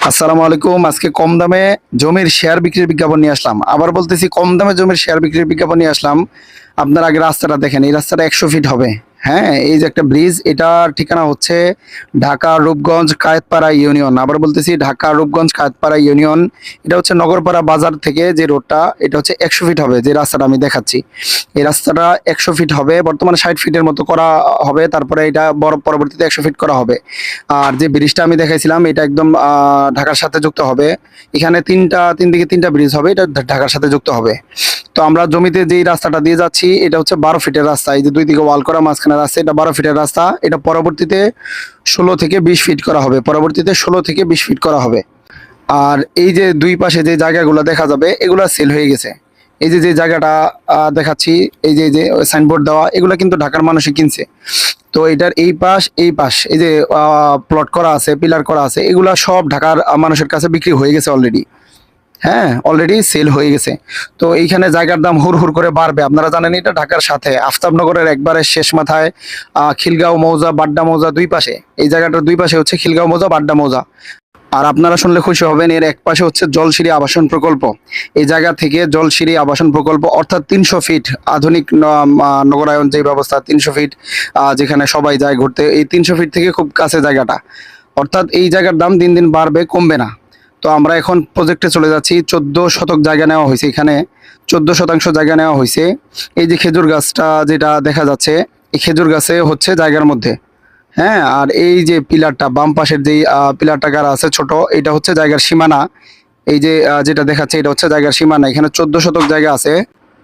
আসসালামু আলাইকুম। আজকে কম দামে জমির শেয়ার বিক্রির বিজ্ঞাপন নিয়ে আসলাম। আবার বলতেছি কম দামে জমির শেয়ার বিক্রির বিজ্ঞাপন নিয়ে আসলাম। আপনার আগে রাস্তাটা দেখেন, এই রাস্তাটা 100 ফিট হবে। হ্যাঁ, এই যে একটা ব্রিজ, এটার ঠিকানা হচ্ছে ঢাকা রূপগঞ্জ কায়েতপাড়া ইউনিয়ন। আবার বলতেছি ঢাকা রূপগঞ্জ কায়েতপাড়া ইউনিয়ন। এটা হচ্ছে নগরপাড়া বাজার থেকে যে রোডটা, এটা হচ্ছে 100 ফিট হবে, যে রাস্তাটা আমি দেখাচ্ছি। এই রাস্তাটা 100 ফিট হবে, বর্তমানে 60 ফিটের মতো করা হবে, তারপরে এটা বড় পরবর্তীতে 100 ফিট করা হবে। আর যে ব্রিজটা আমি দেখাইছিলাম, এটা একদম ঢাকার সাথে যুক্ত হবে। এখানে তিন দিকে তিনটা ব্রিজ হবে, এটা ঢাকার সাথে যুক্ত হবে। তো আমরা জমিতে যেই রাস্তাটা দিয়ে যাচ্ছি, এটা হচ্ছে 12 ফিটের রাস্তা। এই যে দুই দিকে ওয়াল করা, মাঝখানে রাস্তা, এটা 12 ফিটের রাস্তা। এটা পরবর্তীতে 16 থেকে 20 ফিট করা হবে, পরবর্তীতে 16 থেকে 20 ফিট করা হবে। আর এই যে দুই পাশে যে জায়গাগুলো দেখা যাবে, এগুলো সেল হয়ে গেছে। এই যে যে জায়গাটা দেখাচ্ছি, এই যে সাইনবোর্ড দেওয়া, এগুলো কিন্তু ঢাকার মানুষই কিনছে। তো এটার এই পাশ এই যে প্লট করা আছে, পিলার করা আছে, এগুলা সব ঢাকার মানুষের কাছে বিক্রি হয়ে গেছে অলরেডি। হ্যাঁ, অলরেডি সেল হয়ে গেছে। তো এইখানে জায়গার দাম হুড় হুড় করে বাড়বে। আপনারা জানেন এটা ঢাকার সাথে আফতাবনগরের একবারে শেষ মাথায় খিলগাঁও মৌজা, বাড্ডা মৌজা, দুই পাশে এই জায়গাটার দুই পাশে হচ্ছে খিলগাঁও মৌজা, বাড্ডা মৌজা। আর আপনারা শুনলে খুশি হবেন, এর এক পাশে হচ্ছে জলসিঁড়ি আবাসন প্রকল্প। এই জায়গা থেকে জলসিঁড়ি আবাসন প্রকল্প, অর্থাৎ 300 ফিট আধুনিক নগরায়ন যে ব্যবস্থা, 300 ফিট যেখানে সবাই যায় ঘুরতে, এই 300 ফিট থেকে খুব কাছে জায়গাটা। অর্থাৎ এই জায়গার দাম দিন দিন বাড়বে, কমবে না। তো আমরা এখন প্রজেক্টে চলে যাচ্ছি। 14 শতক জায়গা নেওয়া হয়েছে এখানে, 14 শতাংশ জায়গা নেওয়া হয়েছে। এই যে খেজুর গাছটা যেটা দেখা যাচ্ছে, এই খেজুর গাছে হচ্ছে জায়গার মধ্যে। হ্যাঁ, আর এই যে পিলারটা বাম পাশের যেই পিলারটা গাড়া আছে ছোট, এটা হচ্ছে জায়গার সীমানা। এই যে যেটা দেখাচ্ছে, এটা হচ্ছে জায়গার সীমানা। এখানে 14 শতক জায়গা আছে।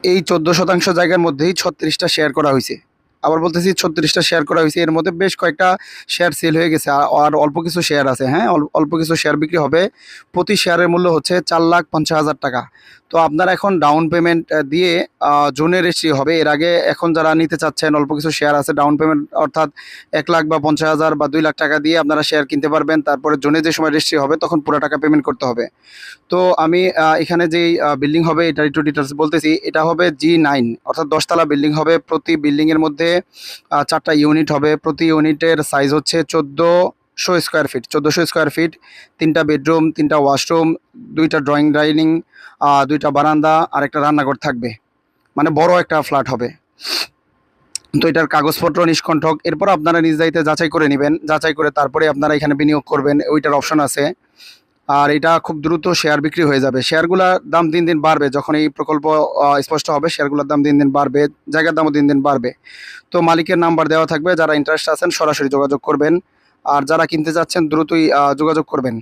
এই 14 শতাংশ জায়গার মধ্যেই 36টা শেয়ার করা হয়েছে। আবার বলতেছি 36টা শেয়ার করা হয়েছে, এর মধ্যে বেশ কয়েকটা শেয়ার সেল হয়ে গেছে, আর অল্প কিছু শেয়ার আছে। হ্যাঁ, অল্প কিছু শেয়ার বিক্রি হবে। প্রতি শেয়ারের মূল্য হচ্ছে 4,50,000 টাকা। তো আপনারা এখন ডাউন পেমেন্ট দিয়ে জোনে রেজিস্ট্রি হবে। এর আগে এখন যারা নিতে চাচ্ছেন, অল্প কিছু শেয়ার আছে, ডাউন পেমেন্ট অর্থাৎ 1 লাখ বা 50,000 বা 2 লাখ টাকা দিয়ে আপনারা শেয়ার কিনতে পারবেন। তারপরে জোনে যে সময় রেজিস্ট্রি হবে, তখন পুরো টাকা পেমেন্ট করতে হবে। তো আমি এখানে যেই বিল্ডিং হবে, এটার একটু ডিটেলস বলতেছি। এটা হবে G9, অর্থাৎ 10 তলা বিল্ডিং হবে। প্রতি বিল্ডিংয়ের মধ্যে 4টা ইউনিট হবে। প্রতি ইউনিটের সাইজ হচ্ছে 1400 স্কোয়ার ফিট। 1400 স্কোয়ার ফিট, 3টা বেডরুম, 3টা ওয়াশরুম, 2টা ড্রয়িং ডাইনিং, 2টা বারান্দা আর একটা রান্নাঘর থাকবে। মানে বড় একটা ফ্ল্যাট হবে। তো এটার কাগজপত্র নিষ্কণ্টক। এরপর আপনারা নিজ দায়িত্বে যাচাই করে নেবেন, যাচাই করে তারপরে আপনারা এখানে বিনিয়োগ করবেন, ওইটার অপশন আছে। আর এটা খুব দ্রুত শেয়ার বিক্রি হয়ে যাবে। শেয়ারগুলোর দাম দিন দিন বাড়বে, যখন এই প্রকল্প স্পষ্ট হবে, শেয়ারগুলোর দাম দিন দিন বাড়বে, জায়গার দামও দিন দিন বাড়বে। তো মালিকের নাম্বার দেওয়া থাকবে, যারা ইন্টারেস্ট আছেন সরাসরি যোগাযোগ করবেন। আর যারা কিনতে যাচ্ছেন দ্রুতই যোগাযোগ করবেন।